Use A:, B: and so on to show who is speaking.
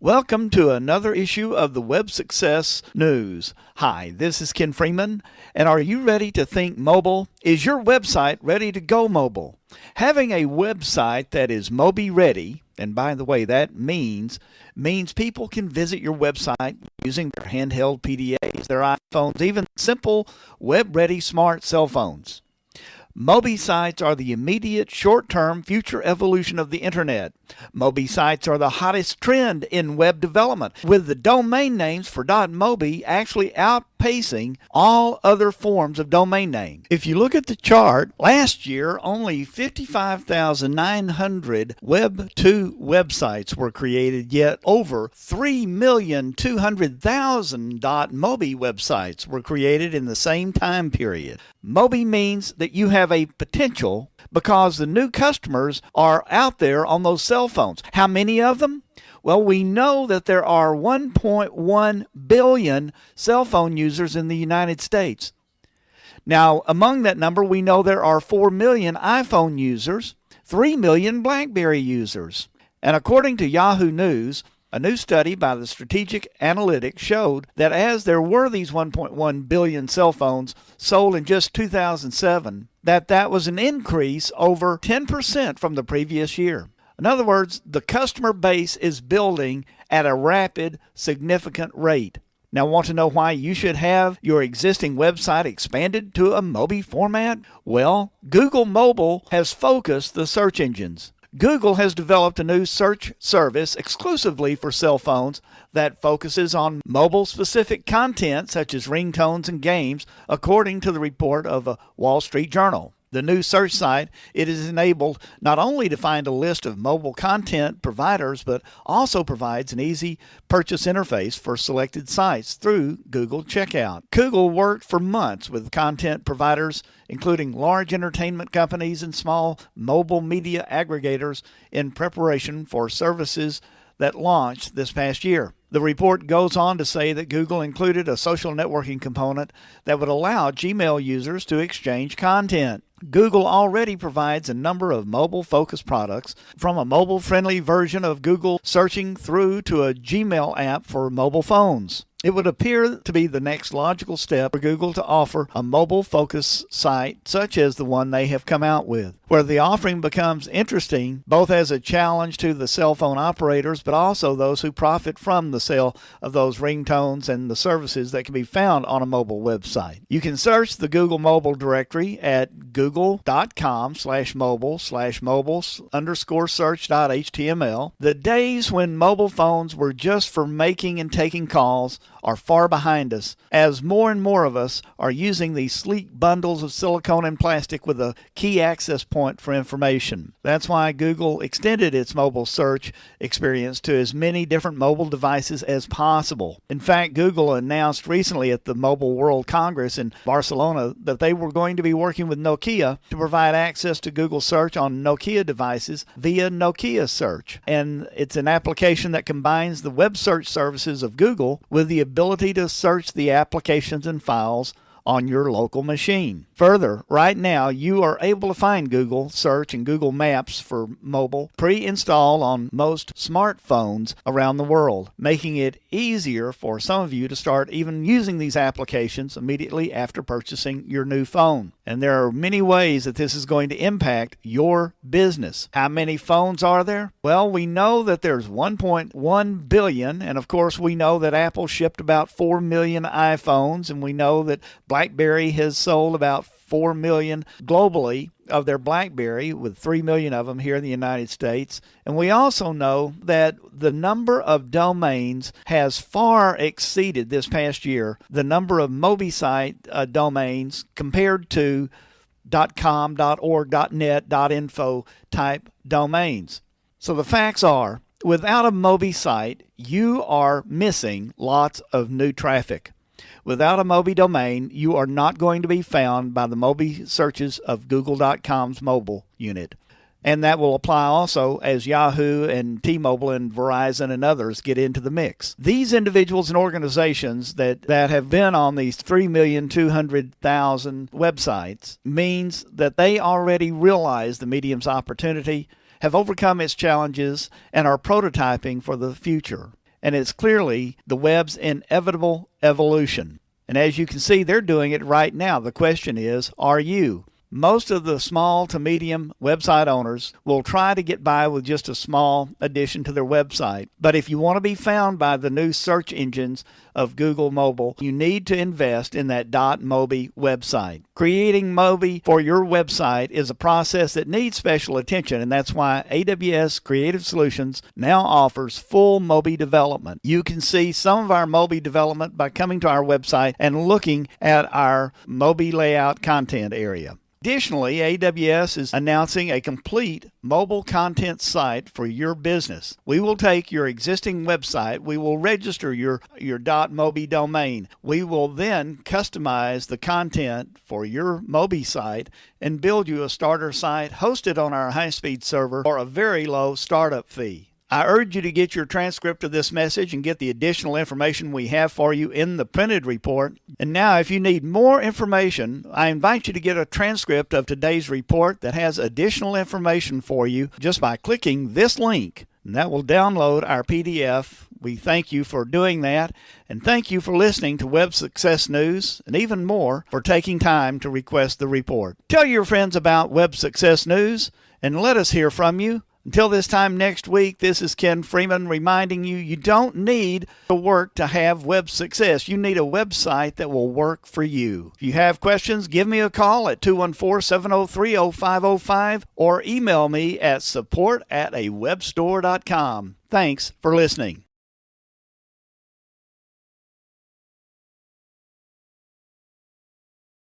A: Welcome to another issue of the Web Success News. Hi, this is Ken Freeman, and are you ready to think mobile? Is your website ready to go mobile? Having a website that is Mobi ready, and by the way, that means people can visit your website using their handheld PDAs, their iPhones, even simple web-ready smart cell phones. Mobi sites are the immediate, short-term future evolution of the Internet. Mobi sites are the hottest trend in web development, with the domain names for .mobi actually outpacing all other forms of domain name. If you look at the chart, last year only 55,900 Web 2 websites were created, yet over 3,200,000 .mobi websites were created in the same time period. Mobi means that you have a potential because the new customers are out there on those cell phones. How many of them? Well, we know that there are 1.1 billion cell phone users in the United States. Now, among that number, we know there are 4 million iPhone users, 3 million BlackBerry users. And according to Yahoo News, a new study by the Strategic Analytics showed that as there were these 1.1 billion cell phones sold in just 2007, that was an increase over 10% from the previous year. In other words, the customer base is building at a rapid, significant rate. Now, want to know why you should have your existing website expanded to a Mobi format? Well, Google Mobile has focused the search engines. Google has developed a new search service exclusively for cell phones that focuses on mobile-specific content such as ringtones and games, according to the report of a Wall Street Journal. The new search site, it is enabled not only to find a list of mobile content providers, but also provides an easy purchase interface for selected sites through Google Checkout. Google worked for months with content providers, including large entertainment companies and small mobile media aggregators, in preparation for services that launched this past year. The report goes on to say that Google included a social networking component that would allow Gmail users to exchange content. Google already provides a number of mobile-focused products, from a mobile-friendly version of Google Searching through to a Gmail app for mobile phones. It would appear to be the next logical step for Google to offer a mobile-focused site such as the one they have come out with, where the offering becomes interesting both as a challenge to the cell phone operators, but also those who profit from the sale of those ringtones and the services that can be found on a mobile website. You can search the Google Mobile directory at google.com/mobile/mobile_search.html. The days when mobile phones were just for making and taking calls are far behind us, as more and more of us are using these sleek bundles of silicone and plastic with a key access point for information. That's why Google extended its mobile search experience to as many different mobile devices as possible. In fact, Google announced recently at the Mobile World Congress in Barcelona that they were going to be working with Nokia to provide access to Google Search on Nokia devices via Nokia Search. And it's an application that combines the web search services of Google with the ability to search the applications and files on your local machine. Further, right now you are able to find Google Search and Google Maps for mobile pre-installed on most smartphones around the world, making it easier for some of you to start even using these applications immediately after purchasing your new phone. And there are many ways that this is going to impact your business. How many phones are there? Well, we know that there's 1.1 billion, and of course we know that Apple shipped about 4 million iPhones, and we know that BlackBerry has sold about 4 million globally of their BlackBerry, with 3 million of them here in the United States. And we also know that the number of domains has far exceeded this past year the number of Mobi site domains compared to .com, .org, .net, .info type domains. So the facts are, without a Mobi site, you are missing lots of new traffic. Without a Mobi domain, you are not going to be found by the Mobi searches of Google.com's mobile unit. And that will apply also as Yahoo and T-Mobile and Verizon and others get into the mix. These individuals and organizations that have been on these 3,200,000 websites means that they already realize the medium's opportunity, have overcome its challenges, and are prototyping for the future. and it's clearly the web's inevitable evolution. And as you can see, they're doing it right now. The question is, are you? Most of the small to medium website owners will try to get by with just a small addition to their website. But if you want to be found by the new search engines of Google Mobile, you need to invest in that .mobi website. Creating Mobi for your website is a process that needs special attention, and that's why AWS Creative Solutions now offers full Mobi development. You can see some of our Mobi development by coming to our website and looking at our Mobi layout content area. Additionally, AWS is announcing a complete mobile content site for your business. We will take your existing website, we will register your .mobi domain. We will then customize the content for your Mobi site and build you a starter site hosted on our high-speed server for a very low startup fee. I urge you to get your transcript of this message and get the additional information we have for you in the printed report. And now, if you need more information, I invite you to get a transcript of today's report that has additional information for you just by clicking this link, and that will download our PDF. We thank you for doing that, and thank you for listening to Web Success News, and even more, for taking time to request the report. Tell your friends about Web Success News, and let us hear from you. Until this time next week, this is Ken Freeman reminding you, you don't need to work to have web success. You need a website that will work for you. If you have questions, give me a call at 214-703-0505 or email me at support@awebstore.com. Thanks for listening.